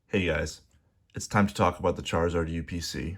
Hey guys, it's time to talk about the Charizard UPC.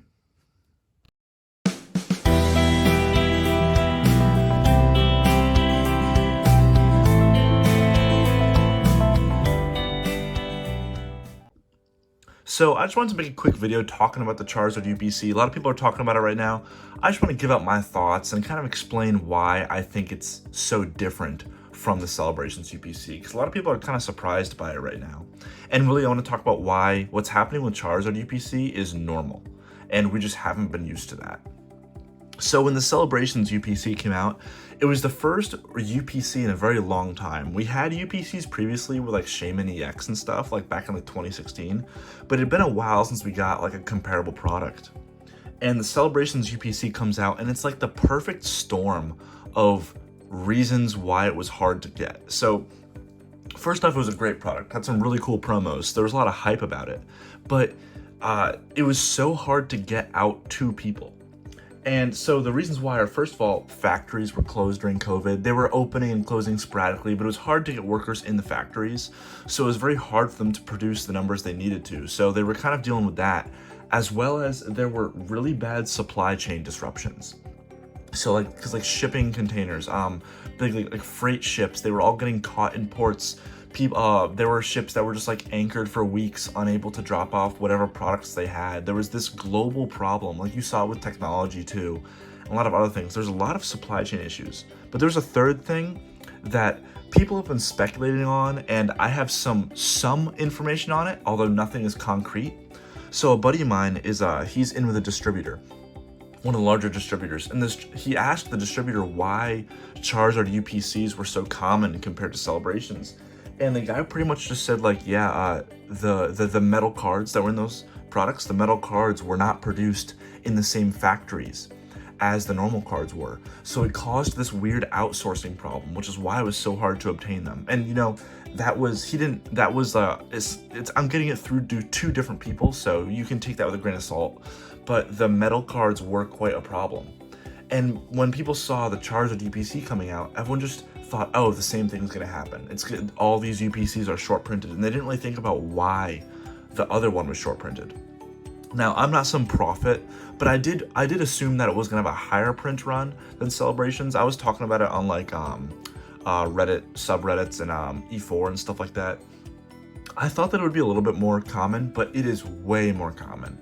So I just wanted to make a quick video talking about the Charizard UPC. A lot of people are talking about it right now. I just want to give out my thoughts and kind of explain why I think it's so different from the Celebrations UPC, because a lot of people are kind of surprised by it right now. And really, I want to talk about why what's happening with Charizard UPC is normal, and we just haven't been used to that. So when the Celebrations UPC came out, it was the first UPC in a very long time. We had UPCs previously with like Shaman EX and stuff, like back in like 2016, but it had been a while since we got like a comparable product. And the Celebrations UPC comes out and it's like the perfect storm of reasons why it was hard to get. So first off, it was a great product, had some really cool promos. There was a lot of hype about it, but it was so hard to get out to people. And so the reasons why are, first of all, factories were closed during COVID. They were opening and closing sporadically, but it was hard to get workers in the factories. So it was very hard for them to produce the numbers they needed to. So they were kind of dealing with that, as well as there were really bad supply chain disruptions. So because shipping containers, big like freight ships, they were all getting caught in ports. There were ships that were just like anchored for weeks, unable to drop off whatever products they had. There was this global problem, like you saw with technology too, and a lot of other things. There's a lot of supply chain issues. But there's a third thing that people have been speculating on, and I have some information on it, although nothing is concrete. So a buddy of mine is he's in with a distributor, one of the larger distributors, and he asked the distributor why Charizard UPCs were so common compared to Celebrations. And the guy pretty much just said like, yeah, the metal cards that were in those products, the metal cards were not produced in the same factories as the normal cards were. So it caused this weird outsourcing problem, which is why it was so hard to obtain them. And I'm getting it through to two different people, so you can take that with a grain of salt. But the metal cards were quite a problem. And when people saw the Charizard UPC coming out, everyone just thought, oh, the same thing's gonna happen. All these UPCs are short printed, and they didn't really think about why the other one was short printed. Now, I'm not some prophet, but I did assume that it was gonna have a higher print run than Celebrations. I was talking about it on like Reddit subreddits and E4 and stuff like that. I thought that it would be a little bit more common, but it is way more common.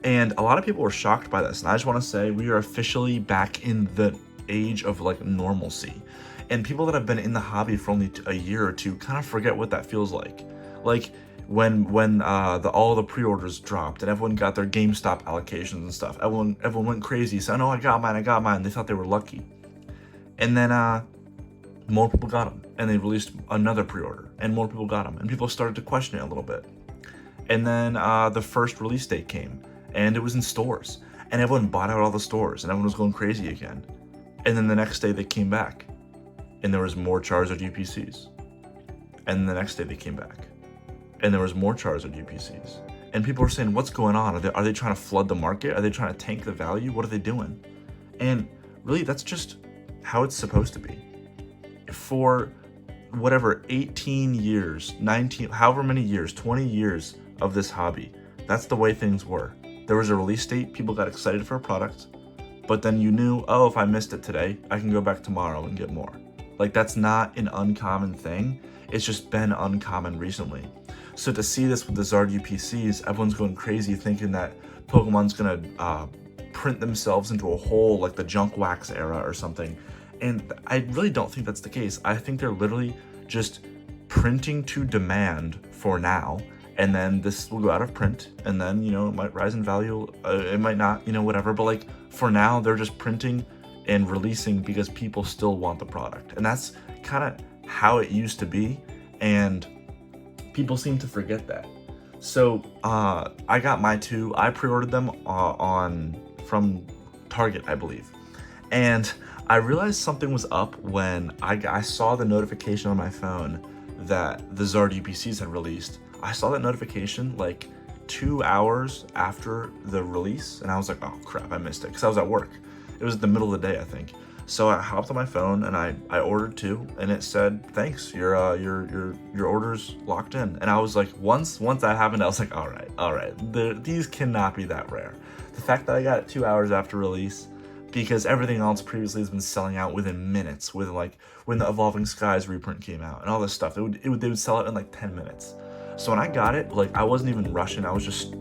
And a lot of people were shocked by this. And I just want to say we are officially back in the age of like normalcy. And people that have been in the hobby for only a year or two kind of forget what that feels like. Like when all the pre-orders dropped and everyone got their GameStop allocations and stuff. Everyone went crazy. So, oh, I got mine. They thought they were lucky. And then more people got them. And they released another pre-order. And more people got them. And people started to question it a little bit. And then the first release date came. And it was in stores, and everyone bought out all the stores, and everyone was going crazy again. And then the next day they came back, and there was more Charizard UPCs. And the next day they came back, and there was more Charizard UPCs. And people were saying, what's going on? Are they trying to flood the market? Are they trying to tank the value? What are they doing? And really, that's just how it's supposed to be. For whatever, 18 years, 19, however many years, 20 years of this hobby, that's the way things were. There was a release date, people got excited for a product, but then you knew, oh, if I missed it today, I can go back tomorrow and get more. Like, that's not an uncommon thing. It's just been uncommon recently. So to see this with the Zard UPCs, everyone's going crazy thinking that Pokemon's gonna print themselves into a hole like the Junk Wax era or something. And I really don't think that's the case. I think they're literally just printing to demand for now. And then this will go out of print, and then, it might rise in value, it might not, whatever. But like, for now, they're just printing and releasing because people still want the product. And that's kind of how it used to be, and people seem to forget that. So I got my two. I pre-ordered them from Target, I believe. And I realized something was up when I saw the notification on my phone that the Zard UPCs had released. I saw that notification like 2 hours after the release, and I was like, oh crap, I missed it, because I was at work. It was the middle of the day, I think. So I hopped on my phone and I ordered two, and it said, "Thanks, your order's locked in." And I was like, once that happened, I was like, all right, these cannot be that rare. The fact that I got it 2 hours after release, because everything else previously has been selling out within minutes. With like when the Evolving Skies reprint came out and all this stuff, they would sell it in like 10 minutes. So when I got it, like I wasn't even rushing. I was just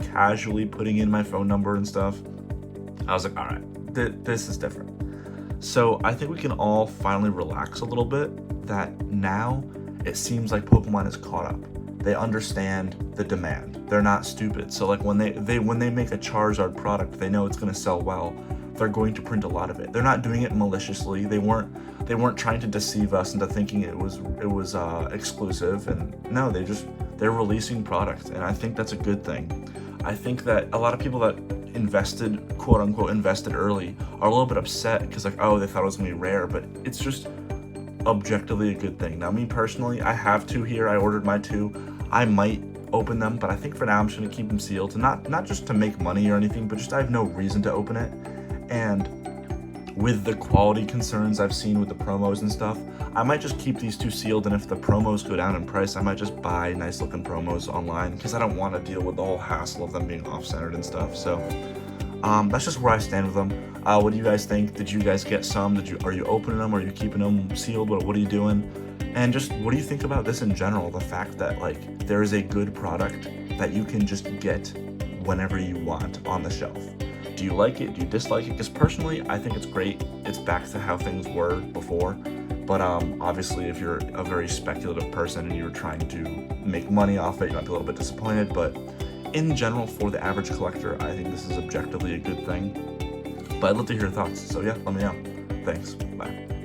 casually putting in my phone number and stuff. I was like, all right, this is different. So I think we can all finally relax a little bit that now it seems like Pokemon is caught up. They understand the demand. They're not stupid. So like when they make a Charizard product, they know it's going to sell well. They're going to print a lot of it. They're not doing it maliciously. They weren't trying to deceive us into thinking it was exclusive. And no, they're releasing product, and I think that's a good thing. I think that a lot of people that invested, quote unquote, invested early are a little bit upset because like, oh, they thought it was gonna be rare, but it's just objectively a good thing. Now, me personally, I have two here. I ordered my two. I might open them, but I think for now I'm just gonna keep them sealed, and not just to make money or anything, but just I have no reason to open it. And with the quality concerns I've seen with the promos and stuff, I might just keep these two sealed, and if the promos go down in price, I might just buy nice looking promos online because I don't want to deal with the whole hassle of them being off-centered and stuff. So that's just where I stand with them. What do you guys think? Did you guys get some? Are you opening them? Are you keeping them sealed? What are you doing? And just what do you think about this in general? The fact that like there is a good product that you can just get whenever you want on the shelf. Do you like it? Do you dislike it? Because personally, I think it's great. It's back to how things were before. But obviously, if you're a very speculative person and you're trying to make money off it, you might be a little bit disappointed. But in general, for the average collector, I think this is objectively a good thing. But I'd love to hear your thoughts. So yeah, let me know. Thanks. Bye.